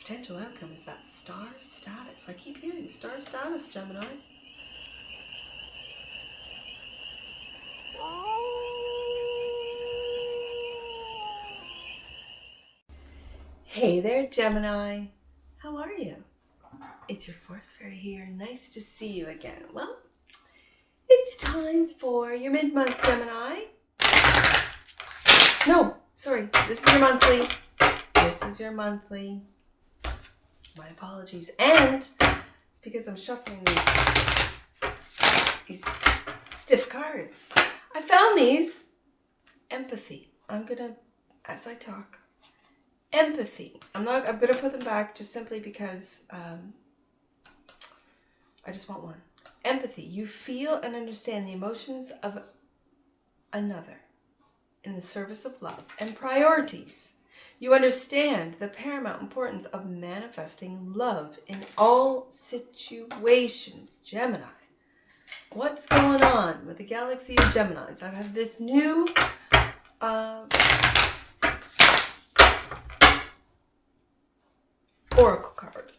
potential outcome is that star status. I keep hearing star status, Gemini. Hey there, Gemini. How are you? It's your Force Fairy here. Nice to see you again. Well, it's time for your mid-month, Gemini. No, sorry. This is your monthly. This is your monthly. My apologies. And it's because I'm shuffling these stiff cards. I found these. Empathy. I'm gonna, as I talk, empathy. I'm gonna put them back just simply because I just want one. Empathy. You feel and understand the emotions of another in the service of love and priorities. You understand the paramount importance of manifesting love in all situations, Gemini. What's going on with the galaxy of Geminis? I have this new oracle card.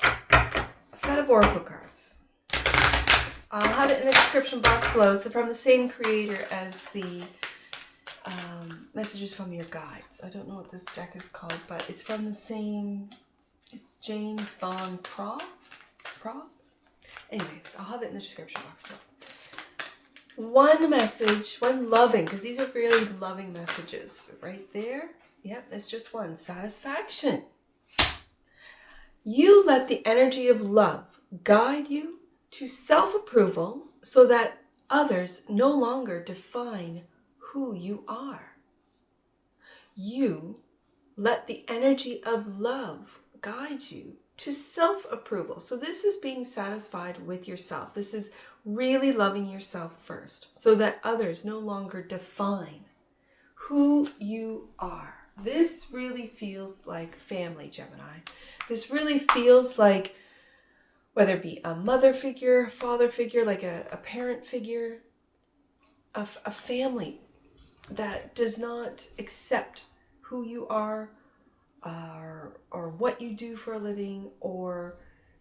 A set of oracle cards. I'll have it in the description box below. It's from the same creator as the messages from your guides. I don't know what this deck is called, but it's from the same. It's James von Praagh. Anyways, I'll have it in the description box below. One message, one loving, because these are really loving messages right there. Yep, it's just one. Satisfaction. You let the energy of love guide you to self-approval so that others no longer define who you are. You let the energy of love guide you to self-approval. So this is being satisfied with yourself. This is really loving yourself first so that others no longer define who you are. This really feels like family, Gemini. This really feels like, whether it be a mother figure, father figure, like a parent figure, a family that does not accept who you are, or what you do for a living, or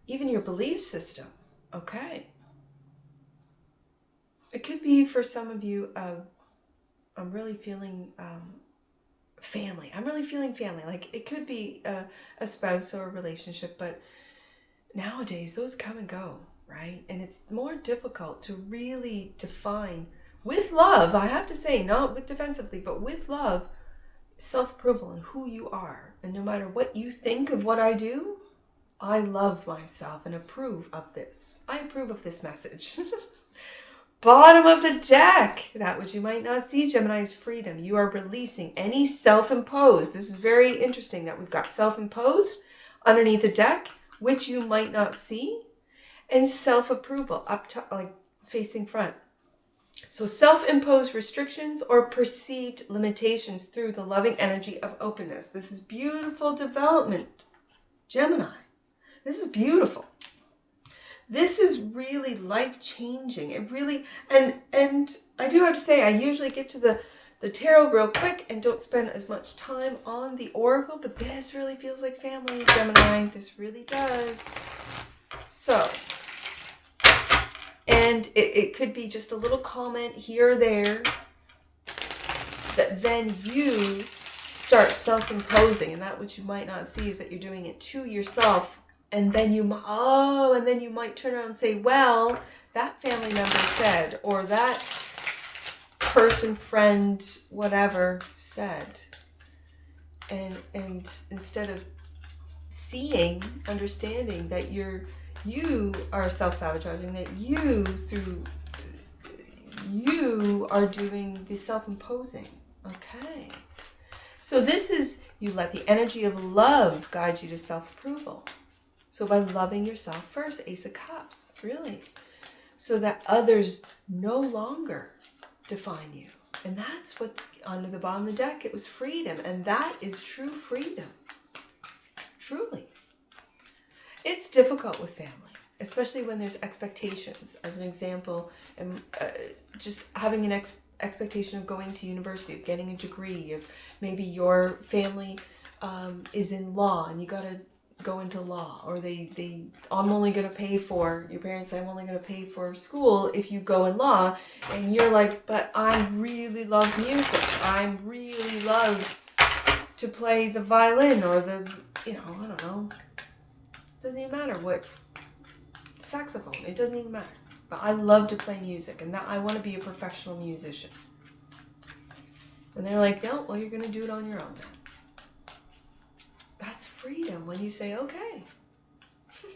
even your belief system. Okay. It could be for some of you, I'm really feeling family. I'm really feeling family. Like it could be a spouse or a relationship, but nowadays those come and go, right? And it's more difficult to really define with love, I have to say, not with defensively, but with love, self-approval and who you are. And no matter what you think of what I do, I love myself and approve of this. I approve of this message. Bottom of the deck. That which you might not see, Gemini, is freedom. You are releasing any self-imposed. This is very interesting that we've got self-imposed underneath the deck, which you might not see, and self-approval up to, like, facing front. So self-imposed restrictions or perceived limitations through the loving energy of openness. This is beautiful development, Gemini. This is beautiful. This is really life-changing. It really, and I do have to say, I usually get to the tarot real quick and don't spend as much time on the oracle, but this really feels like family, Gemini. This really does. So, and it could be just a little comment here or there that then you start self-imposing, and that which you might not see is that you're doing it to yourself, and then you might turn around and say, well, that family member said, or that person, friend, whatever said, and instead of seeing, understanding that you are self-sabotaging, that you are doing the self-imposing. Okay. So this is, you let the energy of love guide you to self-approval. So by loving yourself first, Ace of Cups, really. So that others no longer define you. And that's what's under the bottom of the deck. It was freedom. And that is true freedom. Truly. It's difficult with family, especially when there's expectations. As an example, just having an expectation of going to university, of getting a degree, of maybe your family is in law and you got to go into law, or I'm only going to pay for, your parents say, I'm only going to pay for school if you go in law, and you're like, but I really love music. I really love to play the violin or the, I don't know. It doesn't even matter what, saxophone. It doesn't even matter. But I love to play music, and that I want to be a professional musician. And they're like, no, well, you're going to do it on your own. That's freedom when you say, okay,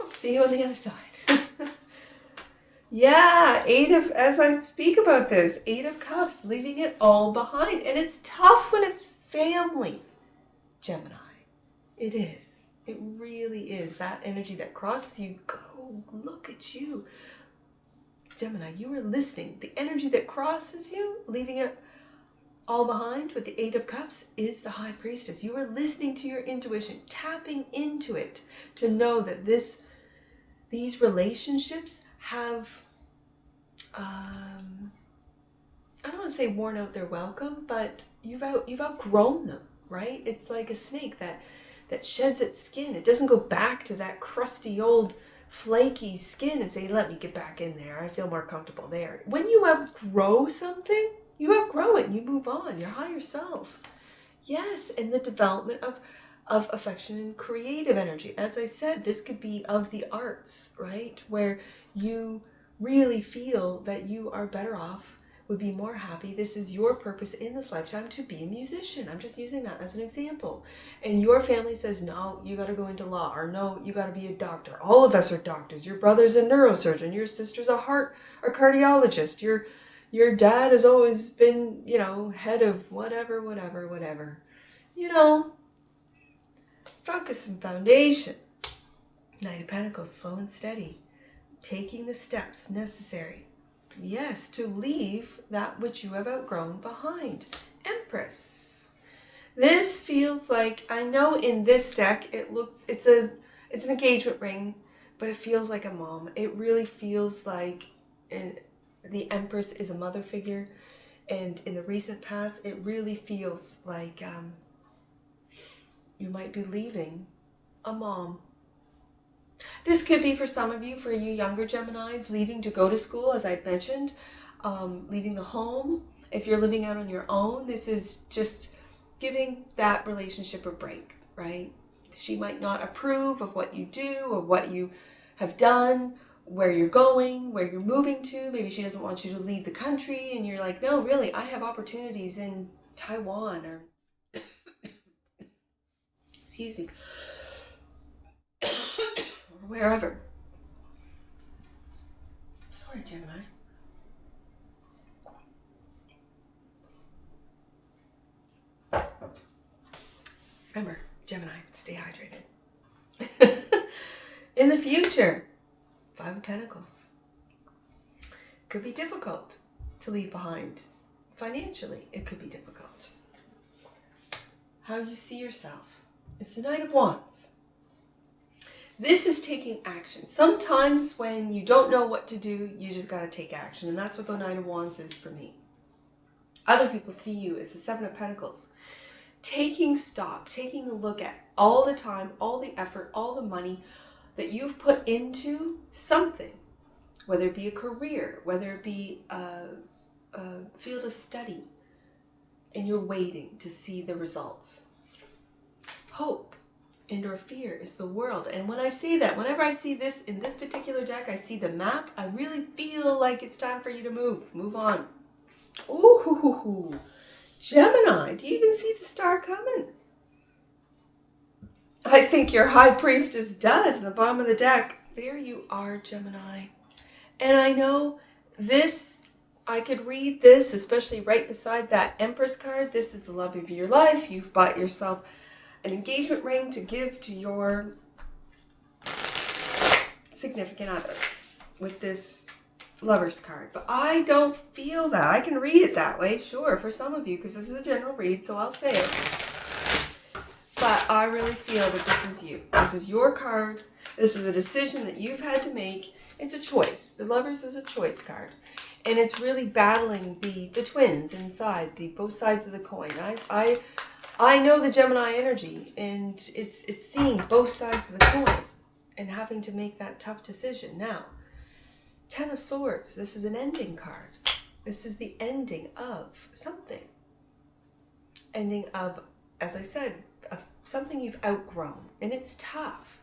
I'll see you on the other side. Yeah, as I speak about this, 8 of Cups, leaving it all behind. And it's tough when it's family, Gemini. It is. It really is. That energy that crosses you, go, look at you. Gemini, you are listening. The energy that crosses you, leaving it all behind with the 8 of Cups, is the High Priestess. You are listening to your intuition, tapping into it to know that these relationships have, I don't want to say worn out their welcome, but you've outgrown them, right? It's like a snake that sheds its skin. It doesn't go back to that crusty old flaky skin and say, let me get back in there. I feel more comfortable there. When you outgrow something, you outgrow it and you move on. Your higher self. Yes, and the development of affection and creative energy. As I said, this could be of the arts, right? Where you really feel that you are better off, would be more happy. This is your purpose in this lifetime, to be a musician. I'm just using that as an example. And your family says, no, you got to go into law, or no, you got to be a doctor. All of us are doctors. Your brother's a neurosurgeon. Your sister's a heart or cardiologist. Your dad has always been, head of whatever. Focus and foundation. Knight of Pentacles, slow and steady. Taking the steps necessary. Yes, to leave that which you have outgrown behind. Empress. This feels like, I know in this deck, it's an engagement ring, but it feels like a mom. It really feels like the Empress is a mother figure. And in the recent past, it really feels like you might be leaving a mom. This could be for some of you, for you younger Geminis, leaving to go to school, as I mentioned, leaving the home. If you're living out on your own, this is just giving that relationship a break, right? She might not approve of what you do or what you have done, where you're going, where you're moving to. Maybe she doesn't want you to leave the country, and you're like, no, really, I have opportunities in Taiwan or excuse me, or wherever. Sorry, Gemini. Remember, Gemini, stay hydrated. In the future, 5 of Pentacles. Could be difficult to leave behind. Financially, it could be difficult. How you see yourself. It's the Knight of Wands. This is taking action. Sometimes when you don't know what to do, you just got to take action. And that's what the Knight of Wands is for me. Other people see you as the 7 of Pentacles. Taking stock, taking a look at all the time, all the effort, all the money that you've put into something, whether it be a career, whether it be a field of study, and you're waiting to see the results. Hope and or fear is the world. And when I see that, whenever I see this in this particular deck, I see the map, I really feel like it's time for you to move on. Ooh, Gemini, do you even see the star coming? I think your High Priestess does. In the bottom of the deck, there you are, Gemini. And I know this, I could read this, especially right beside that Empress card. This is the love of your life. You've bought yourself an engagement ring to give to your significant other with this Lover's card. But I don't feel that. I can read it that way, sure, for some of you, because this is a general read, so I'll say it. But I really feel that this is you. This is your card. This is a decision that you've had to make. It's a choice. The Lovers is a choice card. And it's really battling the twins inside, both sides of the coin. I know the Gemini energy, and it's seeing both sides of the coin and having to make that tough decision. Now, Ten of Swords, this is an ending card. This is the ending of something. Ending of, as I said, of something you've outgrown, and it's tough.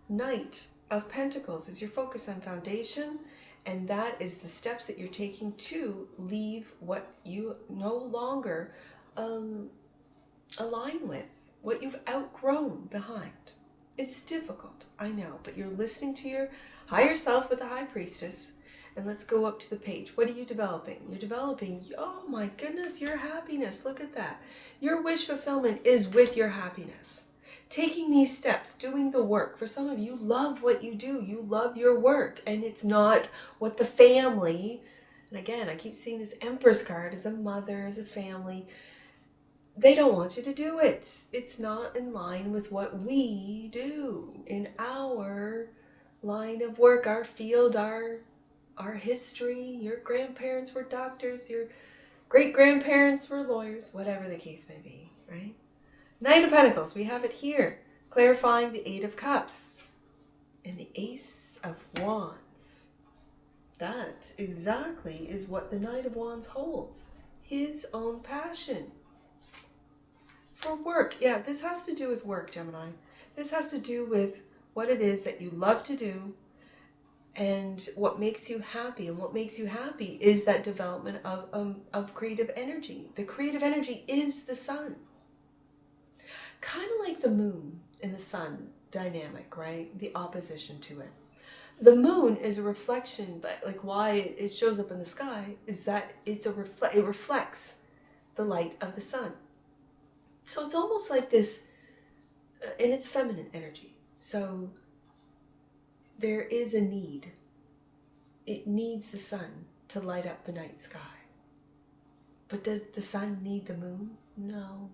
Knight of Pentacles is your focus on foundation, and that is the steps that you're taking to leave what you no longer align with, what you've outgrown behind. It's difficult, I know, but you're listening to your higher self with the High Priestess. And let's go up to the page. What are you developing? You're developing, oh my goodness, your happiness. Look at that. Your wish fulfillment is with your happiness. Taking these steps, doing the work. For some of you, love what you do. You love your work. And it's not what the family, and again, I keep seeing this Empress card as a mother, as a family. They don't want you to do it. It's not in line with what we do in our line of work, our field, our history. Your grandparents were doctors, your great-grandparents were lawyers, whatever the case may be, right? Knight of Pentacles, we have it here, clarifying the Eight of Cups and the Ace of Wands. That exactly is what the Knight of Wands holds, his own passion. For work, yeah, this has to do with work, Gemini. This has to do with what it is that you love to do and what makes you happy. And what makes you happy is that development of creative energy. The creative energy is the sun. Kind of like the moon and the sun dynamic, right? The opposition to it. The moon is a reflection, like why it shows up in the sky is that it reflects the light of the sun. So it's almost like this, and it's feminine energy. So there is a need. It needs the sun to light up the night sky. But does the sun need the moon? No.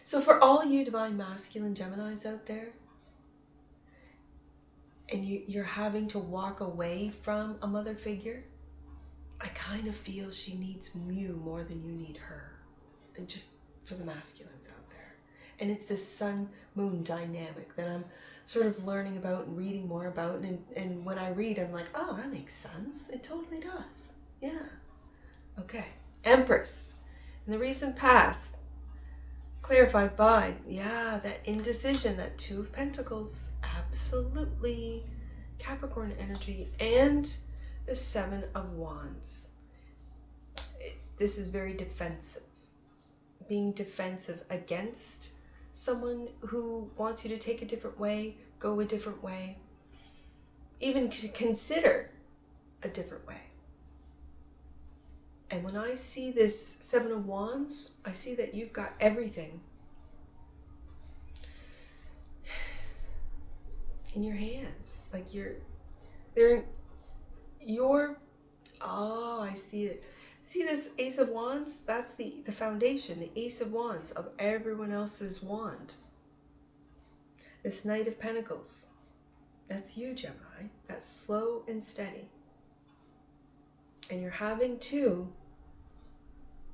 So for all you divine masculine Geminis out there, and you're having to walk away from a mother figure, I kind of feel she needs you more than you need her. And just for the masculines out there. And it's this sun-moon dynamic that I'm sort of learning about and reading more about. And when I read, I'm like, oh, that makes sense. It totally does. Yeah. Okay. Empress. In the recent past, clarified by, yeah, that indecision, that Two of Pentacles, absolutely. Capricorn energy, and the Seven of Wands. This is very defensive. Being defensive against someone who wants you to take a different way, go a different way, even consider a different way. And when I see this Seven of Wands, I see that you've got everything in your hands. Like oh, I see it. See this Ace of Wands? That's the foundation, the Ace of Wands of everyone else's wand. This Knight of Pentacles, that's you, Gemini. That's slow and steady. And you're having to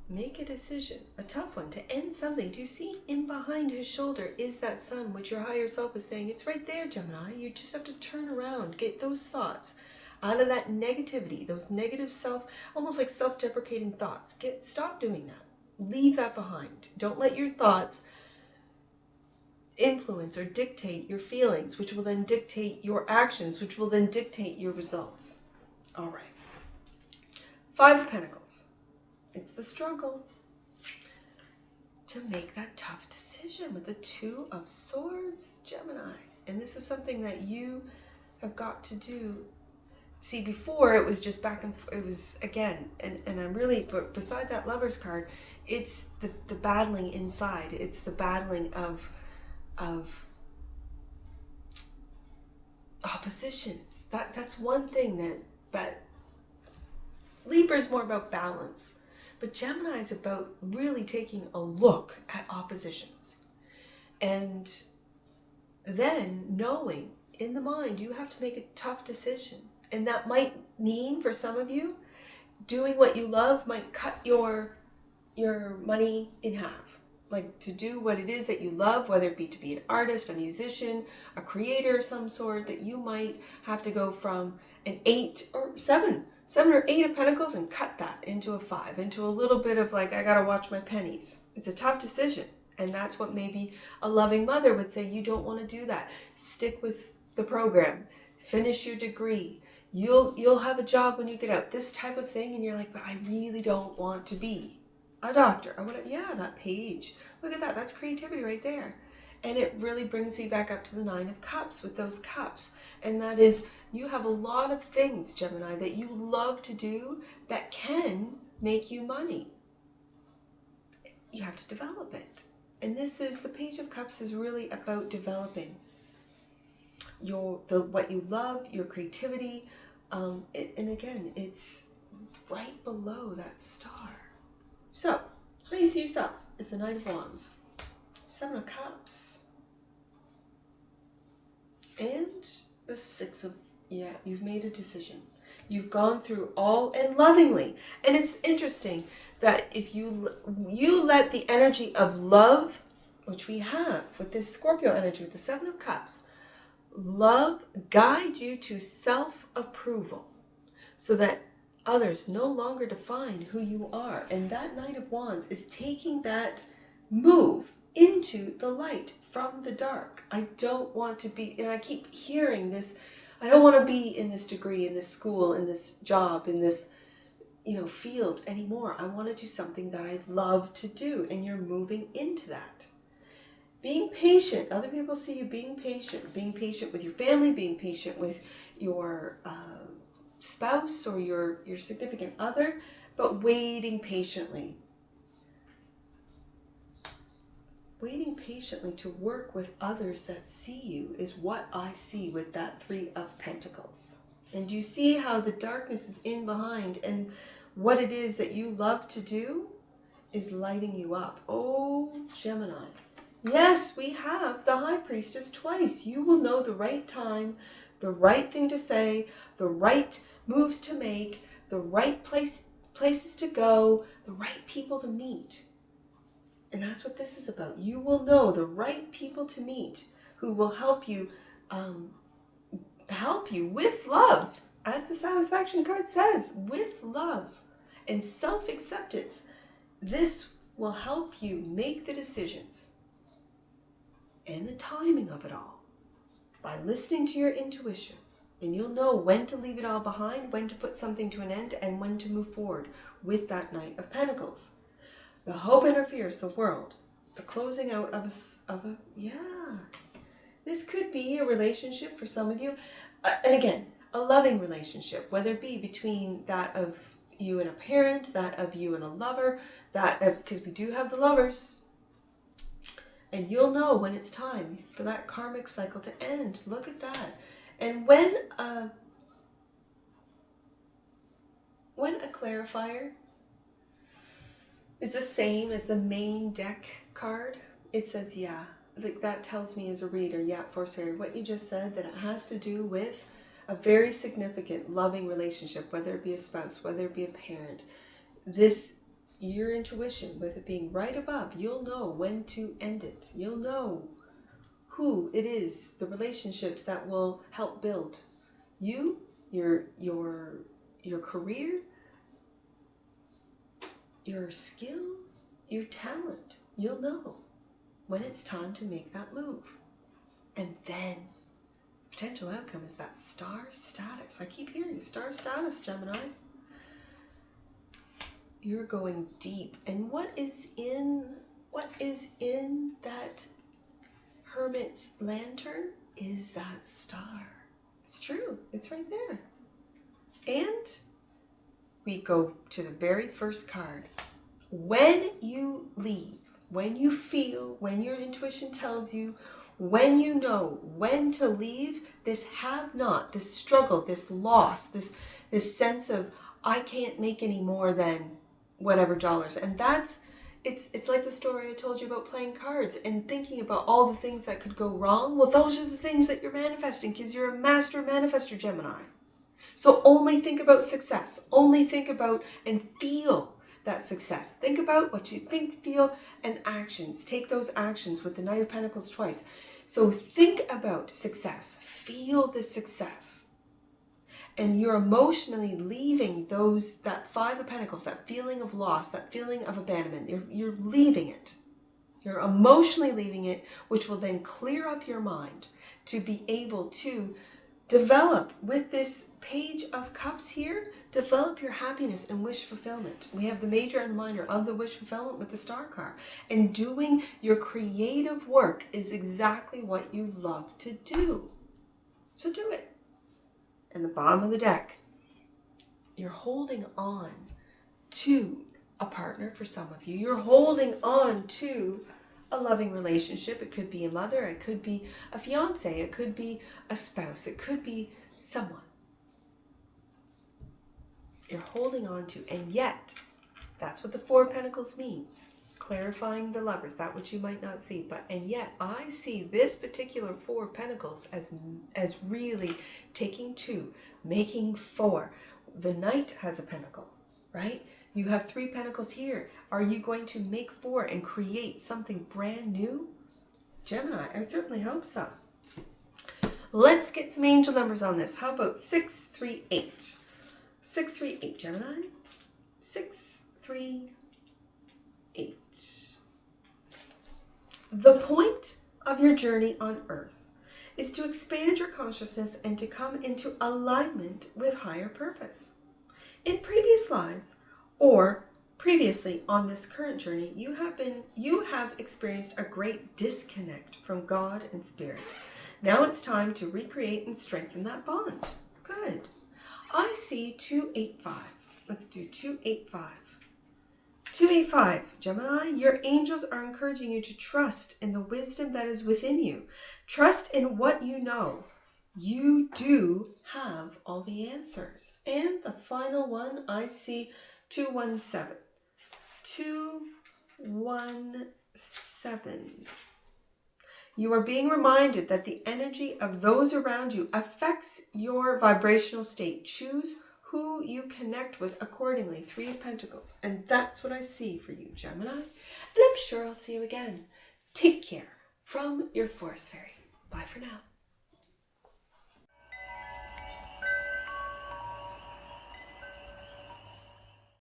make a decision, a tough one, to end something. Do you see in behind his shoulder is that sun, which your higher self is saying, it's right there, Gemini. You just have to turn around, get those thoughts out of that negativity, those negative almost like self-deprecating thoughts. Stop doing that. Leave that behind. Don't let your thoughts influence or dictate your feelings, which will then dictate your actions, which will then dictate your results. All right. Five of Pentacles. It's the struggle to make that tough decision with the Two of Swords, Gemini. And this is something that you have got to do. See, before it was just back and forth. It was, again, and I'm really, but beside that Lover's card, it's the battling inside. It's the battling of oppositions. That's one thing but Libra is more about balance. But Gemini is about really taking a look at oppositions. And then knowing in the mind you have to make a tough decision. And that might mean, for some of you, doing what you love might cut your money in half. like to do what it is that you love, whether it be to be an artist, a musician, a creator of some sort, that you might have to go from an 8 or 7 or 8 of Pentacles and cut that into a 5, into a little bit of like, I gotta watch my pennies. It's a tough decision. And that's what maybe a loving mother would say. You don't want to do that. Stick with the program. Finish your degree. You'll have a job when you get out. This type of thing. And you're like, but I really don't want to be a doctor. Or whatever. Yeah, that page. Look at that. That's creativity right there. And it really brings me back up to the 9 of Cups with those cups. And that is, you have a lot of things, Gemini, that you love to do that can make you money. You have to develop it. And this is, the Page of Cups is really about developing what you love, your creativity. And again, it's right below that star. So, how do you see yourself? Is the Knight of Wands, 7 of Cups, and the 6 of, you've made a decision. You've gone through all, and lovingly. And it's interesting that if you let the energy of love, which we have with this Scorpio energy, with the 7 of Cups, love guide you to self-approval so that others no longer define who you are. And that Knight of Wands is taking that move into the light from the dark. I don't want to be, and I keep hearing this, I don't want to be in this degree, in this school, in this job, in this, field anymore. I want to do something that I love to do. And you're moving into that. Being patient. Other people see you being patient with your family, being patient with your spouse or your significant other, but waiting patiently. Waiting patiently to work with others that see you is what I see with that 3 of Pentacles. And you see how the darkness is in behind, and what it is that you love to do is lighting you up. Oh, Gemini. Yes, we have the High Priestess twice. You will know the right time, the right thing to say, the right moves to make, the right places to go, the right people to meet. And that's what this is about. You will know the right people to meet who will help you with love. As the Satisfaction card says, with love and self-acceptance. This will help you make the decisions and the timing of it all by listening to your intuition. And you'll know when to leave it all behind, when to put something to an end, and when to move forward with that Knight of Pentacles. The hope interferes, the world, the closing out of a This could be a relationship for some of you. And again, a loving relationship, whether it be between that of you and a parent, that of you and a lover, because we do have the lovers. And you'll know when it's time for that karmic cycle to end. Look at that. And when a clarifier is the same as the main deck card, it says, like that tells me as a reader, Force Fairy, what you just said, that it has to do with a very significant loving relationship, whether it be a spouse, whether it be a parent. Your intuition, with it being right above, you'll know when to end it. You'll know who it is, the relationships that will help build you, your career, your skill, your talent. You'll know when it's time to make that move. And then potential outcome is that star status. I keep hearing star status, Gemini. You're going deep. And what is in that Hermit's lantern is that star. It's true. It's right there. And we go to the very first card. When you leave, when you feel, when your intuition tells you, when you know when to leave, this have not, this struggle, this loss, this sense of, I can't make any more than whatever dollars. And it's like the story I told you about playing cards and thinking about all the things that could go wrong. Well, those are the things that you're manifesting because you're a master manifestor, Gemini. So only think about success. Only think about and feel that success. Think about what you think, feel, and actions. Take those actions with the Knight of Pentacles twice. So think about success. Feel the success. And you're emotionally leaving that Five of Pentacles, that feeling of loss, that feeling of abandonment. You're leaving it. You're emotionally leaving it, which will then clear up your mind to be able to develop with this Page of Cups here, develop your happiness and wish fulfillment. We have the major and the minor of the wish fulfillment with the Star card. And doing your creative work is exactly what you love to do. So do it. And the bottom of the deck, you're holding on to a partner for some of you. You're holding on to a loving relationship. It could be a mother, it could be a fiance, it could be a spouse, it could be someone you're holding on to. And yet, that's what the Four of Pentacles means. Clarifying the Lovers, that which you might not see. And yet, I see this particular Four of Pentacles as really taking two, making four. The Knight has a pentacle, right? You have Three Pentacles here. Are you going to make four and create something brand new? Gemini, I certainly hope so. Let's get some angel numbers on this. How about 638? 638, Gemini. 638. The point of your journey on Earth is to expand your consciousness and to come into alignment with higher purpose. In previous lives, or previously on this current journey, you have experienced a great disconnect from God and Spirit. Now it's time to recreate and strengthen that bond. Good. I see 285. Let's do 285. 285, Gemini, your angels are encouraging you to trust in the wisdom that is within you. Trust in what you know. You do have all the answers. And the final one, I see 217. 217. You are being reminded that the energy of those around you affects your vibrational state. Choose who you connect with accordingly. Three of Pentacles. And that's what I see for you, Gemini. And I'm sure I'll see you again. Take care from your Forest Fairy. Bye for now.